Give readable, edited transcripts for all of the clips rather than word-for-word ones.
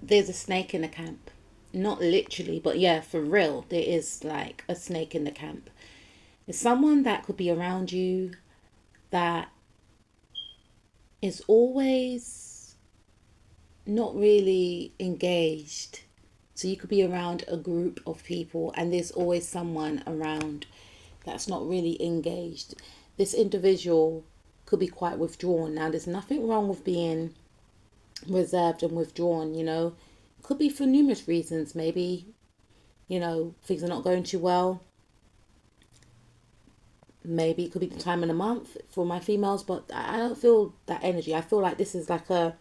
there's a snake in the camp. Not literally, but yeah, for real, there is like a snake in the camp. It's someone that could be around you that is always not really engaged. So you could be around a group of people and there's always someone around that's not really engaged. This individual could be quite withdrawn. Now, there's nothing wrong with being reserved and withdrawn, you know. Could be for numerous reasons. Maybe, you know, things are not going too well. Maybe it could be the time of the month for my females, but I don't feel that energy. I feel like this is like a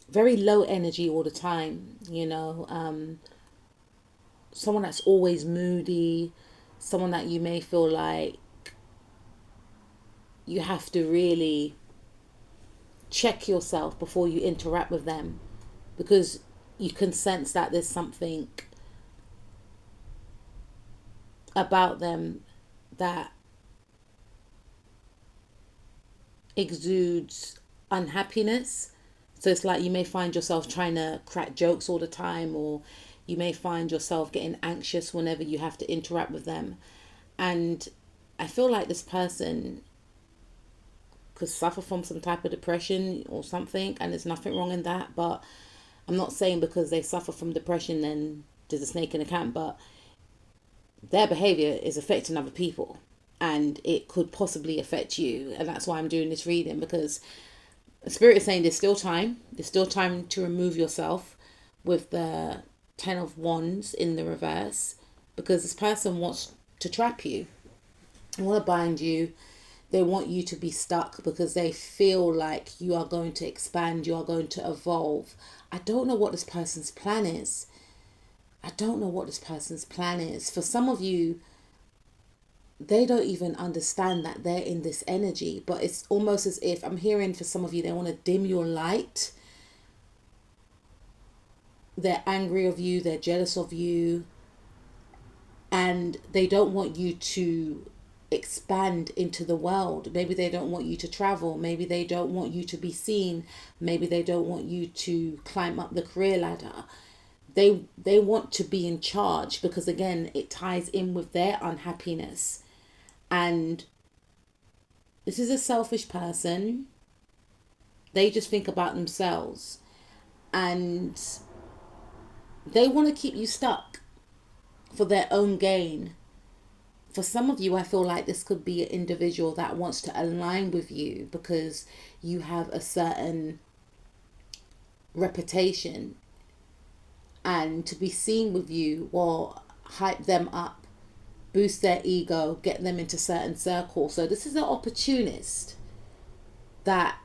very low energy all the time, you know. Someone that's always moody, someone that you may feel like you have to really check yourself before you interact with them because you can sense that there's something about them that exudes unhappiness. So it's like you may find yourself trying to crack jokes all the time, or you may find yourself getting anxious whenever you have to interact with them. And I feel like this person could suffer from some type of depression or something, and there's nothing wrong in that. But I'm not saying because they suffer from depression then there's a snake in the camp, but their behavior is affecting other people and it could possibly affect you. And that's why I'm doing this reading, because the spirit is saying there's still time to remove yourself with the 10 of Wands in the reverse, because this person wants to trap you, they want to bind you, they want you to be stuck because they feel like you are going to expand, you are going to evolve. I don't know what this person's plan is. I don't know what this person's plan is. For some of you, they don't even understand that they're in this energy, but it's almost as if I'm hearing for some of you, they want to dim your light. They're angry of you, they're jealous of you, and they don't want you to expand into the world. Maybe they don't want you to travel, maybe they don't want you to be seen, maybe they don't want you to climb up the career ladder. They want to be in charge because again it ties in with their unhappiness. And this is a selfish person. They just think about themselves and they want to keep you stuck for their own gain. For some of you, I feel like this could be an individual that wants to align with you because you have a certain reputation, and to be seen with you will hype them up, boost their ego, get them into certain circles. So this is an opportunist that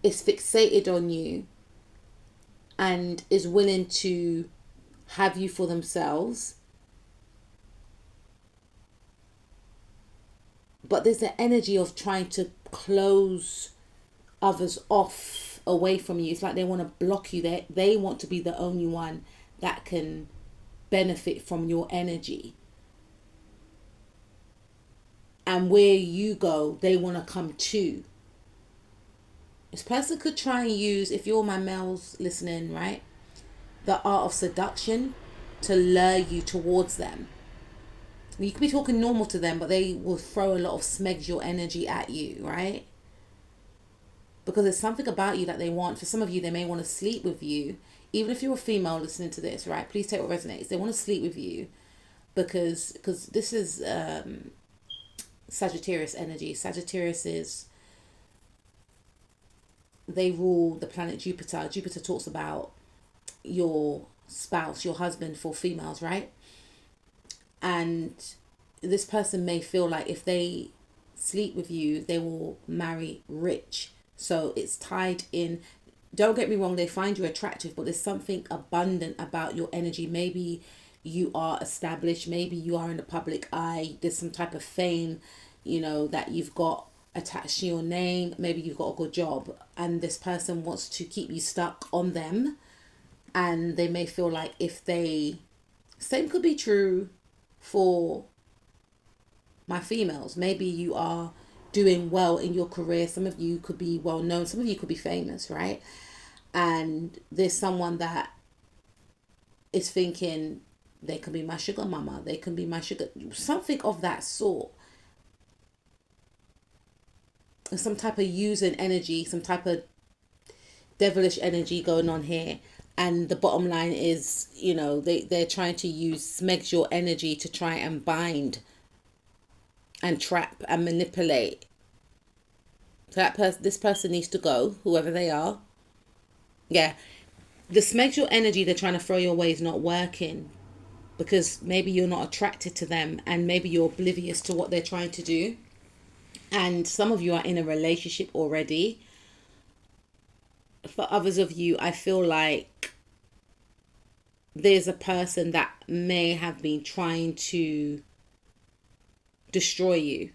is fixated on you and is willing to have you for themselves. But there's an energy of trying to close others off away from you. It's like they want to block you. They want to be the only one that can benefit from your energy. And where you go, they want to come too. This person could try and use, if you're my males listening, right, the art of seduction to lure you towards them. You could be talking normal to them, but they will throw a lot of smeg your energy at you, right? Because there's something about you that they want. For some of you, they may want to sleep with you. Even if you're a female listening to this, right? Please take what resonates. They want to sleep with you because this is Sagittarius energy. Sagittarius is, they rule the planet Jupiter. Jupiter talks about your spouse, your husband for females, right? And this person may feel like if they sleep with you, they will marry rich. So it's tied in. Don't get me wrong, they find you attractive, but there's something abundant about your energy. Maybe you are established, maybe you are in the public eye, there's some type of fame, you know, that you've got attached to your name, maybe you've got a good job, and this person wants to keep you stuck on them. And they may feel like if they, same could be true for my females. Maybe you are doing well in your career. Some of you could be well known. Some of you could be famous, right? And there's someone that is thinking they can be my sugar mama, they can be my sugar, something of that sort. Some type of using energy, some type of devilish energy going on here. And the bottom line is, they're trying to use smegs your energy to try and bind and trap and manipulate. So this person needs to go, whoever they are. Yeah. The smegs your energy they're trying to throw your way is not working, because maybe you're not attracted to them, and maybe you're oblivious to what they're trying to do. And some of you are in a relationship already. For others of you, I feel like there's a person that may have been trying to destroy you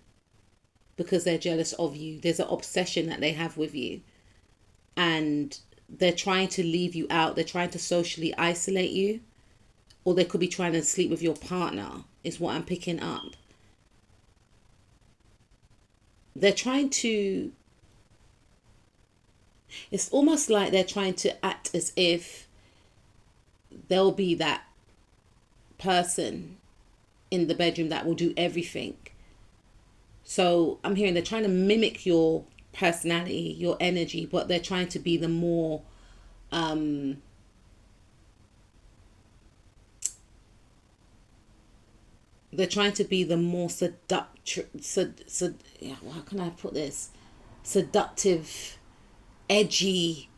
because they're jealous of you. There's an obsession that they have with you, and they're trying to leave you out. They're trying to socially isolate you, or they could be trying to sleep with your partner, is what I'm picking up. They're trying to, it's almost like they're trying to act as if they'll be that person in the bedroom that will do everything. So I'm hearing they're trying to mimic your personality, your energy, but they're trying to be the more seductive, how can I put this? Seductive, edgy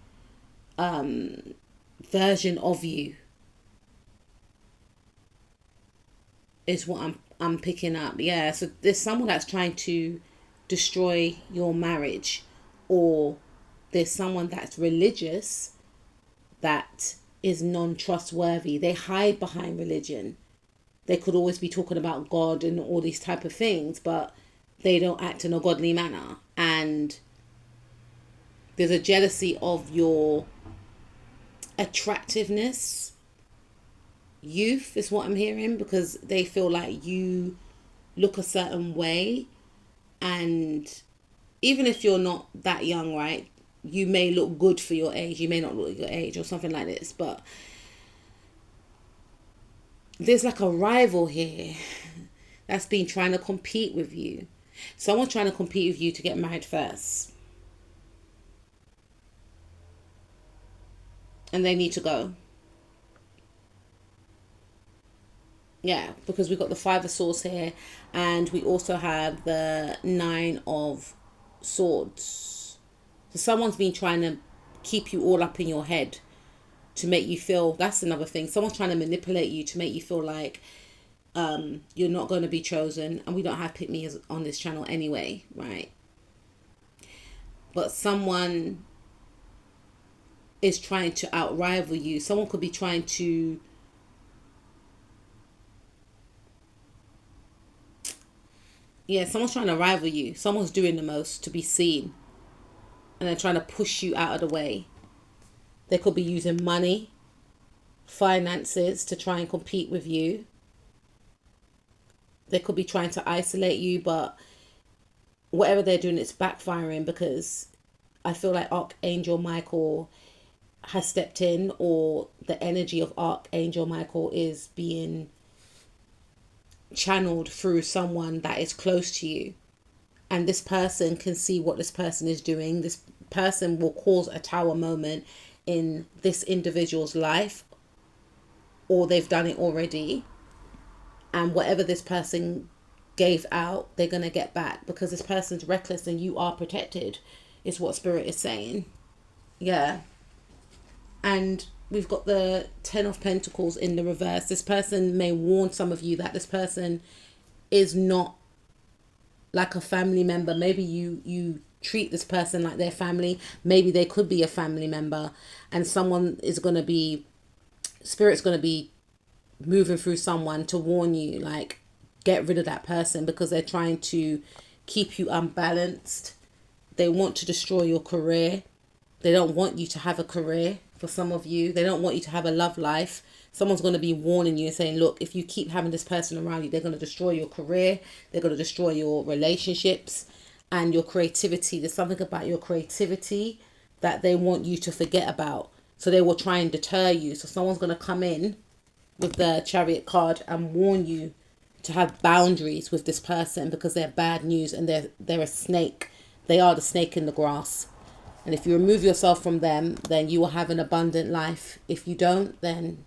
version of you is what I'm picking up. Yeah, so there's someone that's trying to destroy your marriage, or there's someone that's religious that is non-trustworthy. They hide behind religion. They could always be talking about God and all these type of things, but they don't act in a godly manner. And there's a jealousy of your attractiveness. Youth is what I'm hearing, because they feel like you look a certain way, and even if you're not that young, right, you may look good for your age, you may not look your age or something like this, but there's like a rival here that's been trying to compete with you. Someone's trying to compete with you to get married first, and they need to go. Yeah, because we've got the Five of Swords here, and we also have the Nine of Swords. So someone's been trying to keep you all up in your head to make you feel, that's another thing. Someone's trying to manipulate you to make you feel like you're not going to be chosen. And we don't have pick me on this channel anyway, right? But someone is trying to outrival you. Someone could be trying to someone's trying to rival you. Someone's doing the most to be seen, and they're trying to push you out of the way. They could be using money, finances to try and compete with you. They could be trying to isolate you, but whatever they're doing, it's backfiring, because I feel like Archangel Michael has stepped in, or the energy of Archangel Michael is being channeled through someone that is close to you, and this person can see what this person is doing. This person will cause a tower moment in this individual's life, or they've done it already, and whatever this person gave out, they're going to get back, because this person's reckless and you are protected, is what Spirit is saying. Yeah. And we've got the Ten of Pentacles in the reverse. This person may warn some of you that this person is not like a family member. Maybe you treat this person like their family. Maybe they could be a family member, and someone is going to be, Spirit's going to be moving through someone to warn you, like, get rid of that person, because they're trying to keep you unbalanced. They want to destroy your career. They don't want you to have a career. For some of you, they don't want you to have a love life. Someone's going to be warning you and saying, look, if you keep having this person around you, they're going to destroy your career. They're going to destroy your relationships and your creativity. There's something about your creativity that they want you to forget about. So they will try and deter you. So someone's going to come in with the Chariot card and warn you to have boundaries with this person because they're bad news and they're a snake. They are the snake in the grass. And if you remove yourself from them, then you will have an abundant life. If you don't, then